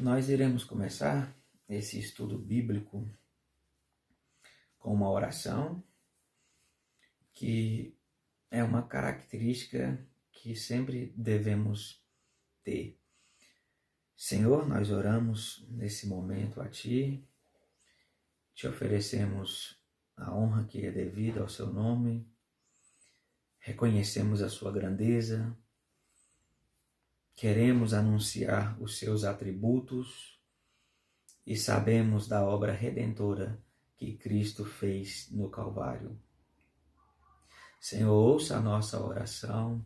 Nós iremos começar esse estudo bíblico com uma oração que é uma característica que sempre devemos ter. Senhor, nós oramos nesse momento a Ti, te oferecemos a honra que é devida ao Seu nome, reconhecemos a Sua grandeza, queremos anunciar os Seus atributos e sabemos da obra redentora que Cristo fez no Calvário. Senhor, ouça a nossa oração,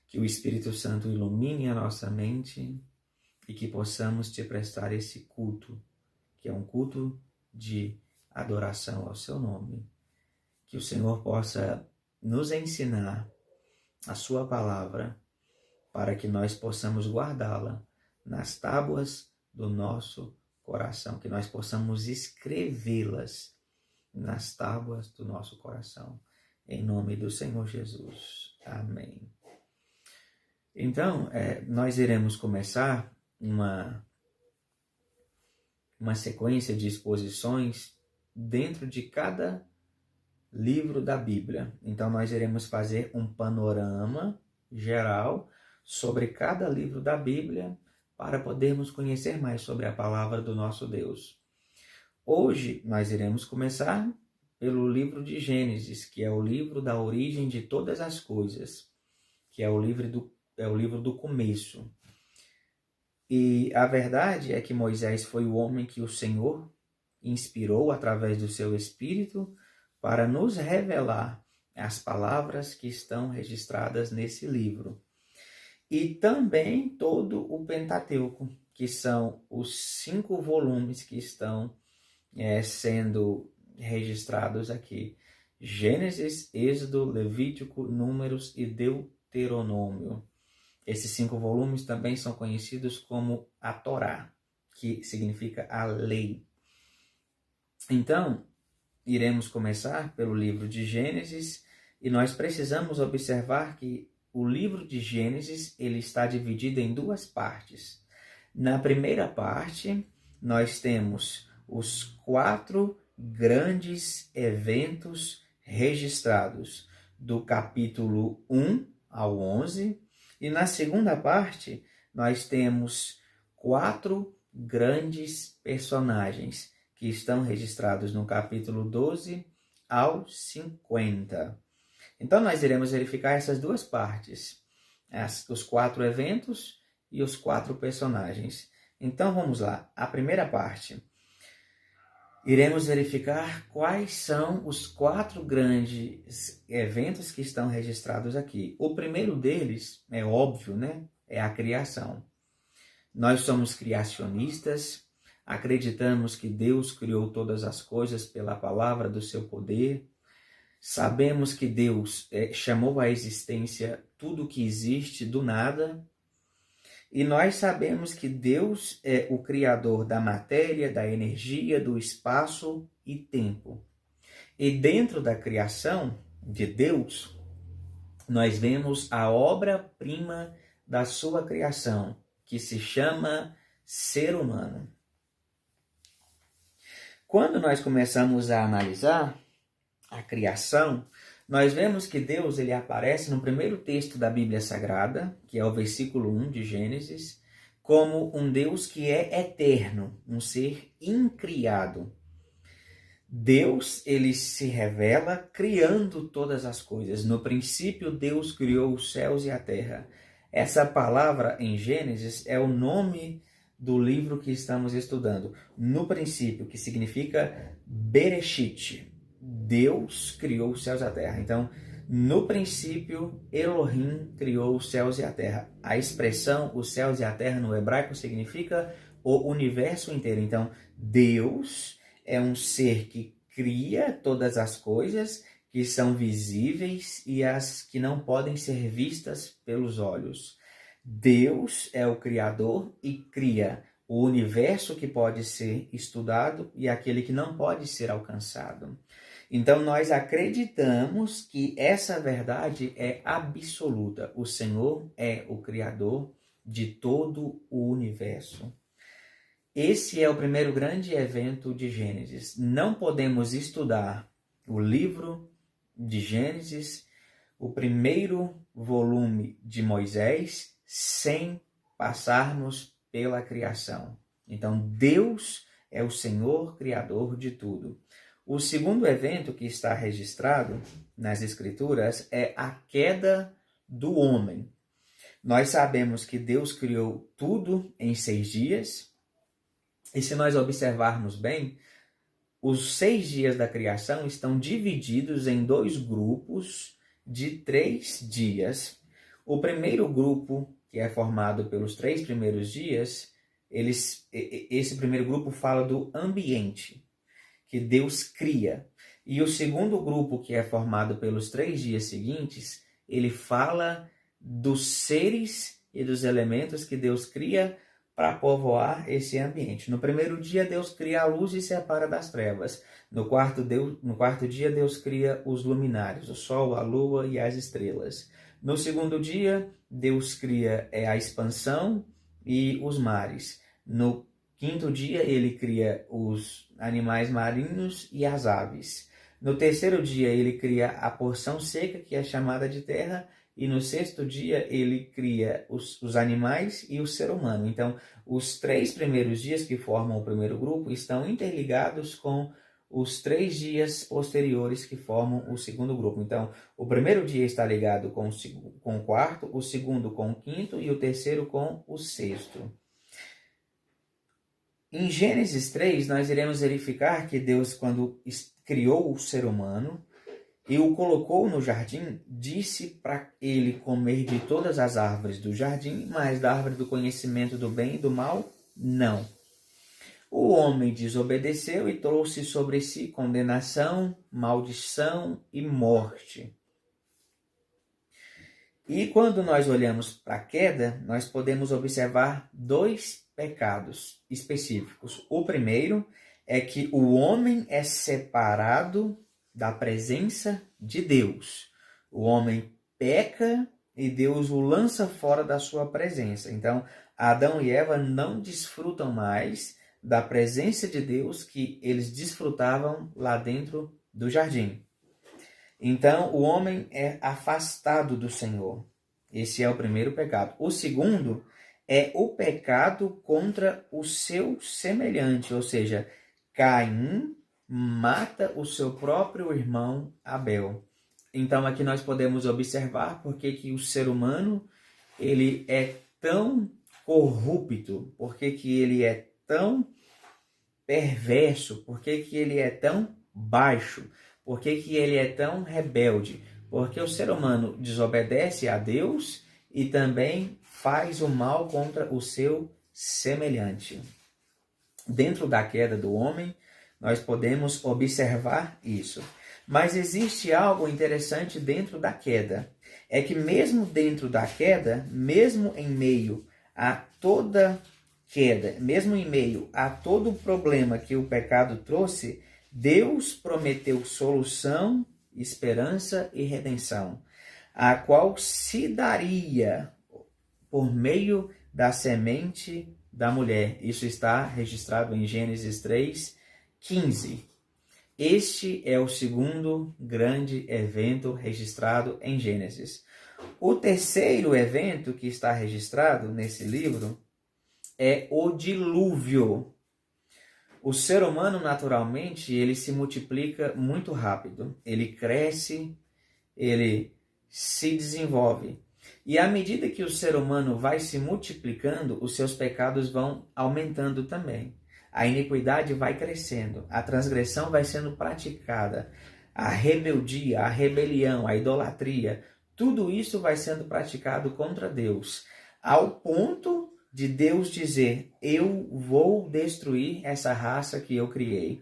que o Espírito Santo ilumine a nossa mente e que possamos te prestar esse culto, que é um culto de adoração ao seu nome. Que o Senhor possa nos ensinar a sua palavra para que nós possamos guardá-la nas tábuas do nosso coração, que nós possamos escrevê-las nas tábuas do nosso coração. Em nome do Senhor Jesus. Amém. Então, nós iremos começar uma sequência de exposições dentro de cada livro da Bíblia. Então, nós iremos fazer um panorama geral sobre cada livro da Bíblia para podermos conhecer mais sobre a palavra do nosso Deus. Hoje, nós iremos começar pelo livro de Gênesis, que é o livro da origem de todas as coisas, que é o livro do começo. E a verdade é que Moisés foi o homem que o Senhor inspirou através do seu Espírito para nos revelar as palavras que estão registradas nesse livro. E também todo o Pentateuco, que são os 5 volumes que estão sendo registrados aqui: Gênesis, Êxodo, Levítico, Números e Deuteronômio. Esses 5 volumes também são conhecidos como a Torá, que significa a lei. Então, iremos começar pelo livro de Gênesis e nós precisamos observar que o livro de Gênesis ele está dividido em 2 partes. Na primeira parte, nós temos os 4 grandes eventos registrados, do capítulo 1 ao 11, e na segunda parte nós temos 4 grandes personagens que estão registrados no capítulo 12 ao 50. Então nós iremos verificar essas 2 partes, os 4 eventos e os 4 personagens. Então vamos lá, a primeira parte. Iremos verificar quais são os 4 grandes eventos que estão registrados aqui. O primeiro deles, é óbvio, né? É a criação. Nós somos criacionistas, acreditamos que Deus criou todas as coisas pela palavra do seu poder. Sabemos que Deus chamou à existência tudo que existe do nada. E nós sabemos que Deus é o criador da matéria, da energia, do espaço e tempo. E dentro da criação de Deus, nós vemos a obra-prima da sua criação, que se chama ser humano. Quando nós começamos a analisar a criação, nós vemos que Deus ele aparece no primeiro texto da Bíblia Sagrada, que é o versículo 1 de Gênesis, como um Deus que é eterno, um ser incriado. Deus ele se revela criando todas as coisas. No princípio, Deus criou os céus e a terra. Essa palavra em Gênesis é o nome do livro que estamos estudando. No princípio, que significa Bereshit. Deus criou os céus e a terra. Então, no princípio, Elohim criou os céus e a terra. A expressão os céus e a terra no hebraico significa o universo inteiro. Então, Deus é um ser que cria todas as coisas que são visíveis e as que não podem ser vistas pelos olhos. Deus é o Criador e cria o universo que pode ser estudado e aquele que não pode ser alcançado. Então, nós acreditamos que essa verdade é absoluta. O Senhor é o Criador de todo o universo. Esse é o primeiro grande evento de Gênesis. Não podemos estudar o livro de Gênesis, o primeiro volume de Moisés, sem passarmos pela criação. Então, Deus é o Senhor Criador de tudo. O segundo evento que está registrado nas Escrituras é a queda do homem. Nós sabemos que Deus criou tudo em 6 dias, e se nós observarmos bem, os 6 dias da criação estão divididos em 2 grupos de 3 dias. O primeiro grupo, que é formado pelos 3 primeiros dias, esse primeiro grupo fala do ambiente que Deus cria. E o segundo grupo, que é formado pelos 3 dias seguintes, ele fala dos seres e dos elementos que Deus cria para povoar esse ambiente. No primeiro dia, Deus cria a luz e separa das trevas. No quarto dia, Deus cria os luminares, o sol, a lua e as estrelas. No segundo dia, Deus cria a expansão e os mares. No quinto dia, ele cria os animais marinhos e as aves. No terceiro dia, ele cria a porção seca, que é chamada de terra. E no sexto dia, ele cria os animais e o ser humano. Então, os 3 primeiros dias que formam o primeiro grupo estão interligados com os 3 dias posteriores que formam o segundo grupo. Então, o primeiro dia está ligado com o quarto, o segundo com o quinto e o terceiro com o sexto. Em Gênesis 3, nós iremos verificar que Deus, quando criou o ser humano e o colocou no jardim, disse para ele comer de todas as árvores do jardim, mas da árvore do conhecimento do bem e do mal, não. O homem desobedeceu e trouxe sobre si condenação, maldição e morte. E quando nós olhamos para a queda, nós podemos observar 2 pecados específicos. O primeiro é que o homem é separado da presença de Deus. O homem peca e Deus o lança fora da sua presença. Então, Adão e Eva não desfrutam mais da presença de Deus que eles desfrutavam lá dentro do jardim. Então, o homem é afastado do Senhor. Esse é o primeiro pecado. O segundo é o pecado contra o seu semelhante, ou seja, Caim mata o seu próprio irmão Abel. Então, aqui nós podemos observar porque que o ser humano ele é tão corrupto, porque que ele é tão perverso, porque que ele é tão baixo, porque que ele é tão rebelde, porque o ser humano desobedece a Deus e também faz o mal contra o seu semelhante. Dentro da queda do homem, nós podemos observar isso. Mas existe algo interessante dentro da queda. É que mesmo dentro da queda, mesmo em meio a toda queda, mesmo em meio a todo o problema que o pecado trouxe, Deus prometeu solução, esperança e redenção, a qual se daria por meio da semente da mulher. Isso está registrado em Gênesis 3:15. Este é o segundo grande evento registrado em Gênesis. O terceiro evento que está registrado nesse livro é o dilúvio. O ser humano, naturalmente, ele se multiplica muito rápido. Ele cresce, ele se desenvolve. E à medida que o ser humano vai se multiplicando, os seus pecados vão aumentando também. A iniquidade vai crescendo, a transgressão vai sendo praticada, a rebeldia, a rebelião, a idolatria, tudo isso vai sendo praticado contra Deus, ao ponto de Deus dizer: eu vou destruir essa raça que eu criei.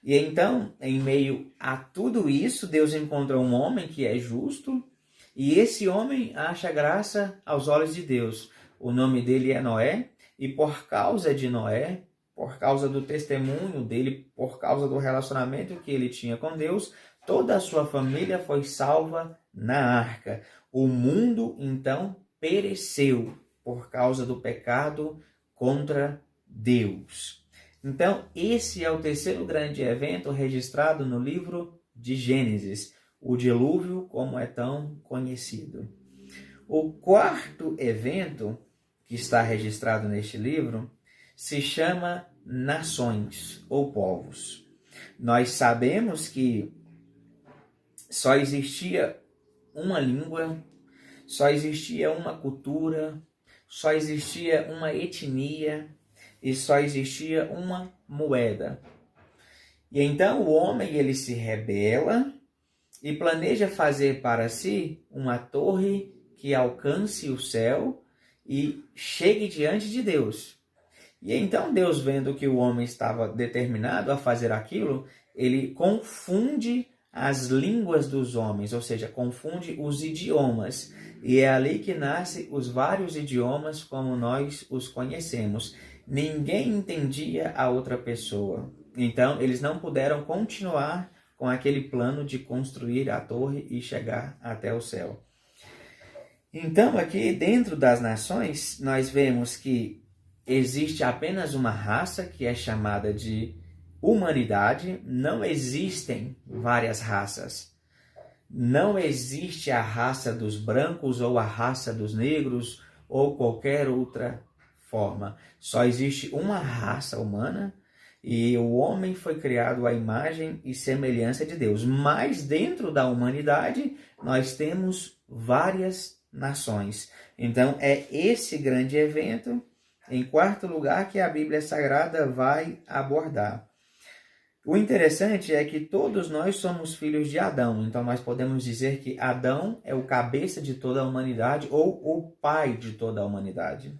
E então, em meio a tudo isso, Deus encontra um homem que é justo, e esse homem acha graça aos olhos de Deus. O nome dele é Noé, e por causa de Noé, por causa do testemunho dele, por causa do relacionamento que ele tinha com Deus, toda a sua família foi salva na arca. O mundo, então, pereceu por causa do pecado contra Deus. Então, esse é o terceiro grande evento registrado no livro de Gênesis, o dilúvio, como é tão conhecido. O quarto evento que está registrado neste livro se chama nações ou povos. Nós sabemos que só existia uma língua, só existia uma cultura, só existia uma etnia e só existia uma moeda. E então o homem ele se rebela e planeja fazer para si uma torre que alcance o céu e chegue diante de Deus. E então Deus, vendo que o homem estava determinado a fazer aquilo, ele confunde as línguas dos homens, ou seja, confunde os idiomas. E é ali que nascem os vários idiomas como nós os conhecemos. Ninguém entendia a outra pessoa. Então, eles não puderam continuar com aquele plano de construir a torre e chegar até o céu. Então, aqui dentro das nações, nós vemos que existe apenas uma raça que é chamada de humanidade. Não existem várias raças. Não existe a raça dos brancos ou a raça dos negros ou qualquer outra forma. Só existe uma raça humana e o homem foi criado à imagem e semelhança de Deus. Mas dentro da humanidade nós temos várias nações. Então é esse grande evento, em quarto lugar, que a Bíblia Sagrada vai abordar. O interessante é que todos nós somos filhos de Adão, então nós podemos dizer que Adão é o cabeça de toda a humanidade ou o pai de toda a humanidade.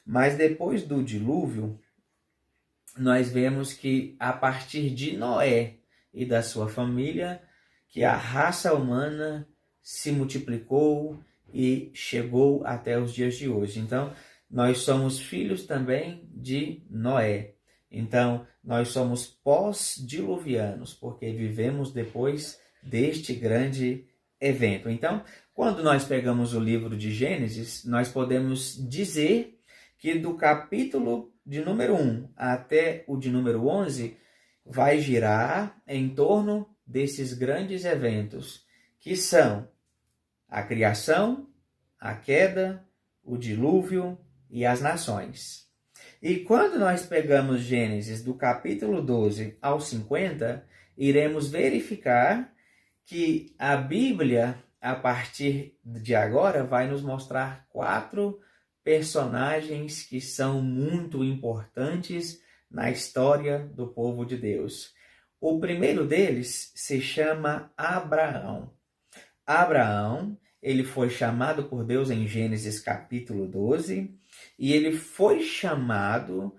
Mas depois do dilúvio, nós vemos que a partir de Noé e da sua família, que a raça humana se multiplicou e chegou até os dias de hoje. Então, nós somos filhos também de Noé. Então, nós somos pós-diluvianos, porque vivemos depois deste grande evento. Então, quando nós pegamos o livro de Gênesis, nós podemos dizer que do capítulo de número 1 até o de número 11, vai girar em torno desses grandes eventos, que são a criação, a queda, o dilúvio e as nações. E quando nós pegamos Gênesis do capítulo 12 ao 50, iremos verificar que a Bíblia, a partir de agora, vai nos mostrar 4 personagens que são muito importantes na história do povo de Deus. O primeiro deles se chama Abraão. Abraão, ele foi chamado por Deus em Gênesis capítulo 12, e ele foi chamado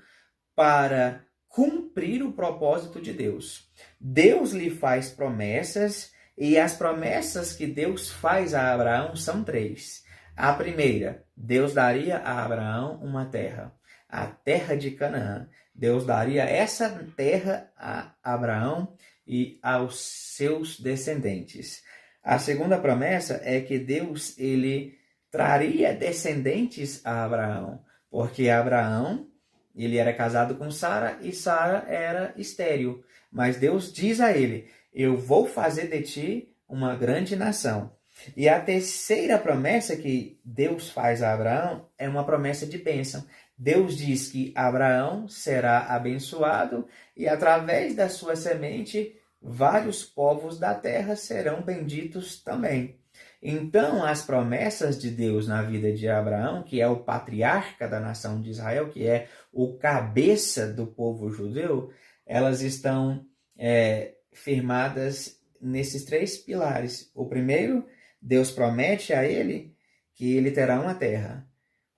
para cumprir o propósito de Deus. Deus lhe faz promessas, e as promessas que Deus faz a Abraão são 3. A primeira, Deus daria a Abraão uma terra, a terra de Canaã. Deus daria essa terra a Abraão e aos seus descendentes. A segunda promessa é que Deus ele traria descendentes a Abraão, porque Abraão ele era casado com Sara e Sara era estéril. Mas Deus diz a ele: eu vou fazer de ti uma grande nação. E a terceira promessa que Deus faz a Abraão é uma promessa de bênção. Deus diz que Abraão será abençoado e através da sua semente vários povos da terra serão benditos também. Então, as promessas de Deus na vida de Abraão, que é o patriarca da nação de Israel, que é o cabeça do povo judeu, elas estão firmadas nesses 3 pilares. O primeiro, Deus promete a ele que ele terá uma terra.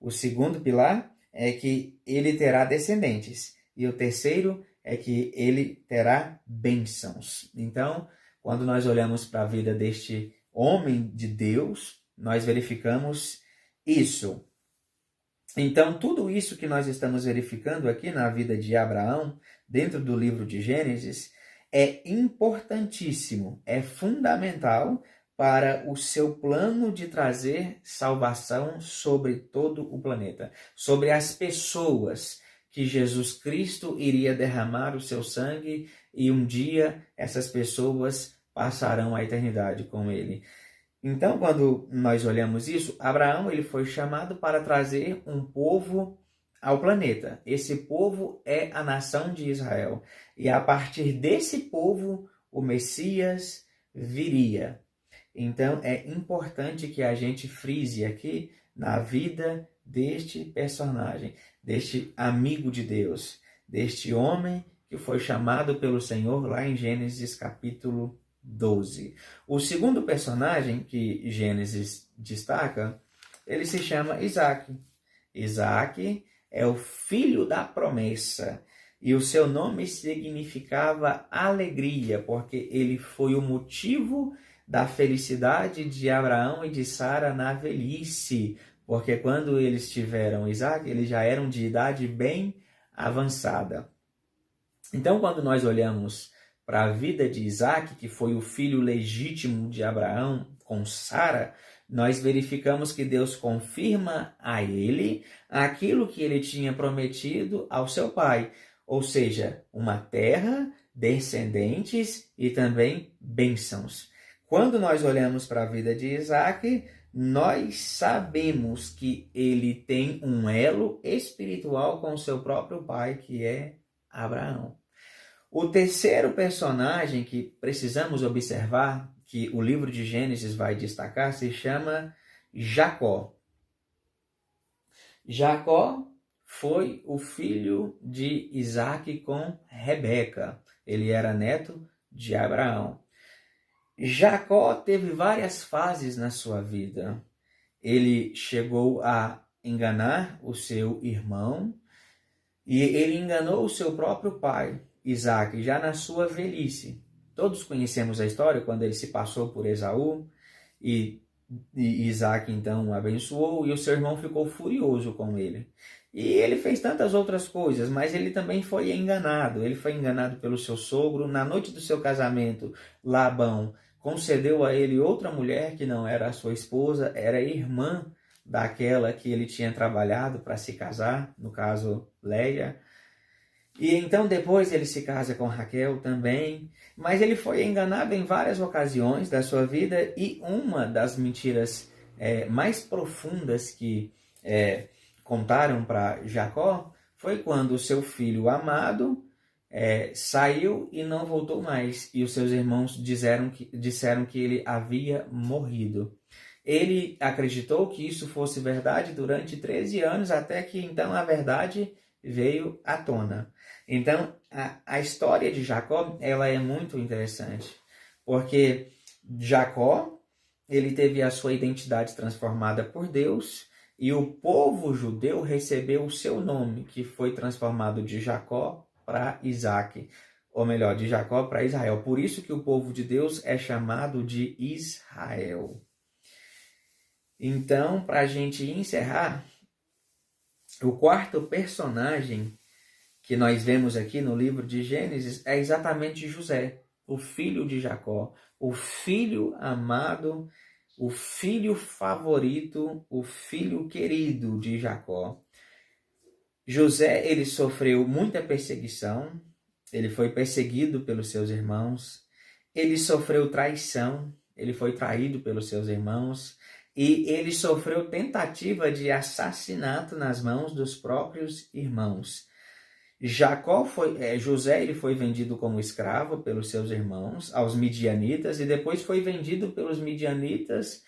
O segundo pilar é que ele terá descendentes. E o terceiro é que ele terá bênçãos. Então, quando nós olhamos para a vida deste homem de Deus, nós verificamos isso. Então, tudo isso que nós estamos verificando aqui na vida de Abraão, dentro do livro de Gênesis, é importantíssimo, é fundamental para o seu plano de trazer salvação sobre todo o planeta, sobre as pessoas que Jesus Cristo iria derramar o seu sangue e um dia essas pessoas passarão a eternidade com ele. Então, quando nós olhamos isso, Abraão ele foi chamado para trazer um povo ao planeta. Esse povo é a nação de Israel. E a partir desse povo, o Messias viria. Então, é importante que a gente frise aqui na vida deste personagem, deste amigo de Deus, deste homem que foi chamado pelo Senhor lá em Gênesis capítulo 12. O segundo personagem que Gênesis destaca, ele se chama Isaac. Isaac é o filho da promessa e o seu nome significava alegria, porque ele foi o motivo da felicidade de Abraão e de Sara na velhice, porque quando eles tiveram Isaac, eles já eram de idade bem avançada. Então, quando nós olhamos para a vida de Isaac, que foi o filho legítimo de Abraão com Sara, nós verificamos que Deus confirma a ele aquilo que ele tinha prometido ao seu pai, ou seja, uma terra, descendentes e também bênçãos. Quando nós olhamos para a vida de Isaac, nós sabemos que ele tem um elo espiritual com o seu próprio pai, que é Abraão. O terceiro personagem que precisamos observar, que o livro de Gênesis vai destacar, se chama Jacó. Jacó foi o filho de Isaac com Rebeca. Ele era neto de Abraão. Jacó teve várias fases na sua vida. Ele chegou a enganar o seu irmão e ele enganou o seu próprio pai, Isaac, já na sua velhice. Todos conhecemos a história quando ele se passou por Esaú e Isaac então o abençoou e o seu irmão ficou furioso com ele. E ele fez tantas outras coisas, mas ele também foi enganado. Ele foi enganado pelo seu sogro. Na noite do seu casamento, Labão concedeu a ele outra mulher que não era a sua esposa, era irmã daquela que ele tinha trabalhado para se casar, no caso, Léia. E então depois ele se casa com Raquel também, mas ele foi enganado em várias ocasiões da sua vida e uma das mentiras mais profundas que contaram para Jacó foi quando o seu filho amado saiu e não voltou mais e os seus irmãos disseram que ele havia morrido. Ele acreditou que isso fosse verdade durante 13 anos, até que então a verdade veio à tona. Então, a história de Jacó, ela é muito interessante, porque Jacó, ele teve a sua identidade transformada por Deus, e o povo judeu recebeu o seu nome, que foi transformado de Jacó para Isaac, ou melhor, de Jacó para Israel. Por isso que o povo de Deus é chamado de Israel. Então, para a gente encerrar, o quarto personagem que nós vemos aqui no livro de Gênesis é exatamente José, o filho de Jacó, o filho amado, o filho favorito, o filho querido de Jacó. José, ele sofreu muita perseguição, ele foi perseguido pelos seus irmãos, ele sofreu traição, ele foi traído pelos seus irmãos, e ele sofreu tentativa de assassinato nas mãos dos próprios irmãos. José ele foi vendido como escravo pelos seus irmãos aos midianitas e depois foi vendido pelos midianitas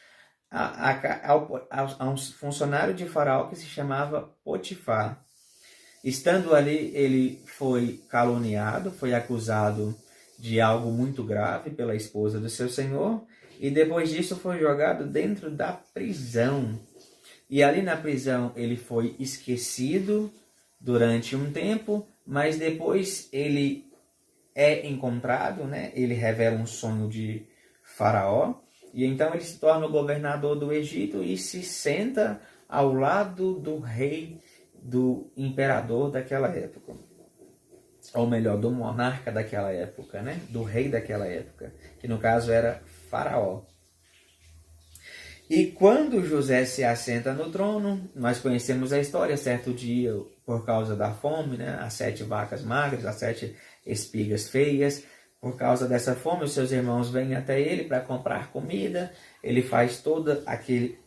a um funcionário de Faraó que se chamava Potifar. Estando ali, ele foi caluniado, foi acusado de algo muito grave pela esposa do seu senhor e depois disso foi jogado dentro da prisão. E ali na prisão ele foi esquecido durante um tempo, mas depois ele é encontrado, né? Ele revela um sonho de Faraó, e então ele se torna o governador do Egito e se senta ao lado do rei, do imperador daquela época. Ou melhor, do monarca daquela época, né? Do rei daquela época, que no caso era Faraó. E quando José se assenta no trono, nós conhecemos a história, certo dia, por causa da fome, né? As 7 vacas magras, as 7 espigas feias. Por causa dessa fome, os seus irmãos vêm até ele para comprar comida. Ele faz toda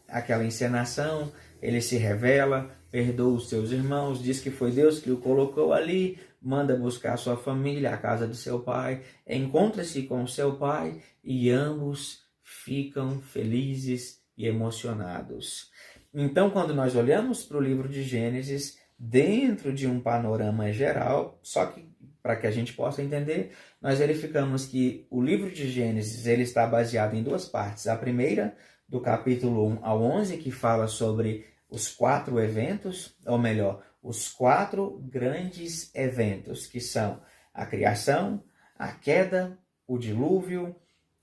aquela encenação, ele se revela, perdoa os seus irmãos, diz que foi Deus que o colocou ali, manda buscar sua família, a casa de seu pai, encontra-se com seu pai e ambos ficam felizes e emocionados. Então, quando nós olhamos para o livro de Gênesis, dentro de um panorama geral, só que para que a gente possa entender, nós verificamos que o livro de Gênesis ele está baseado em 2 partes. A primeira, do capítulo 1 ao 11, que fala sobre os 4 eventos, ou melhor, os 4 grandes eventos, que são a criação, a queda, o dilúvio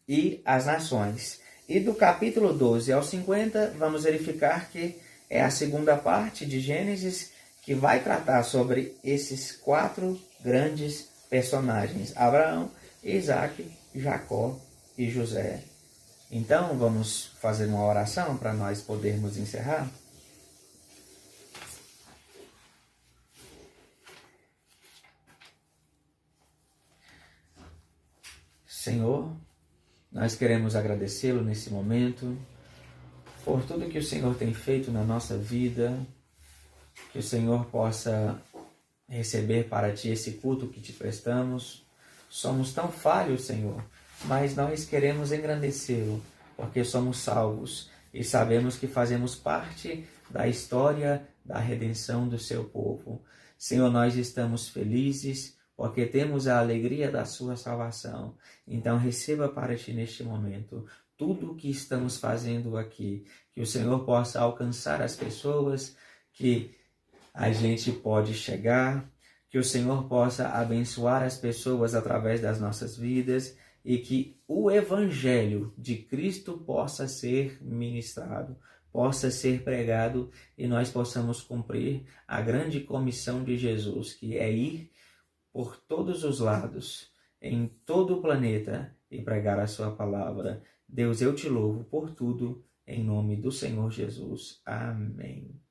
e as nações. E do capítulo 12 ao 50, vamos verificar que é a segunda parte de Gênesis, que vai tratar sobre esses 4 grandes personagens: Abraão, Isaac, Jacó e José. Então, vamos fazer uma oração para nós podermos encerrar? Senhor, nós queremos agradecê-lo nesse momento por tudo que o Senhor tem feito na nossa vida, que o Senhor possa receber para Ti esse culto que Te prestamos. Somos tão falhos, Senhor, mas nós queremos engrandecê-lo, porque somos salvos e sabemos que fazemos parte da história da redenção do Seu povo. Senhor, nós estamos felizes porque temos a alegria da Sua salvação. Então receba para Ti neste momento tudo o que estamos fazendo aqui, que o Senhor possa alcançar as pessoas que a gente pode chegar, que o Senhor possa abençoar as pessoas através das nossas vidas e que o Evangelho de Cristo possa ser ministrado, possa ser pregado e nós possamos cumprir a grande comissão de Jesus, que é ir por todos os lados, em todo o planeta e pregar a sua palavra. Deus, eu te louvo por tudo, em nome do Senhor Jesus. Amém.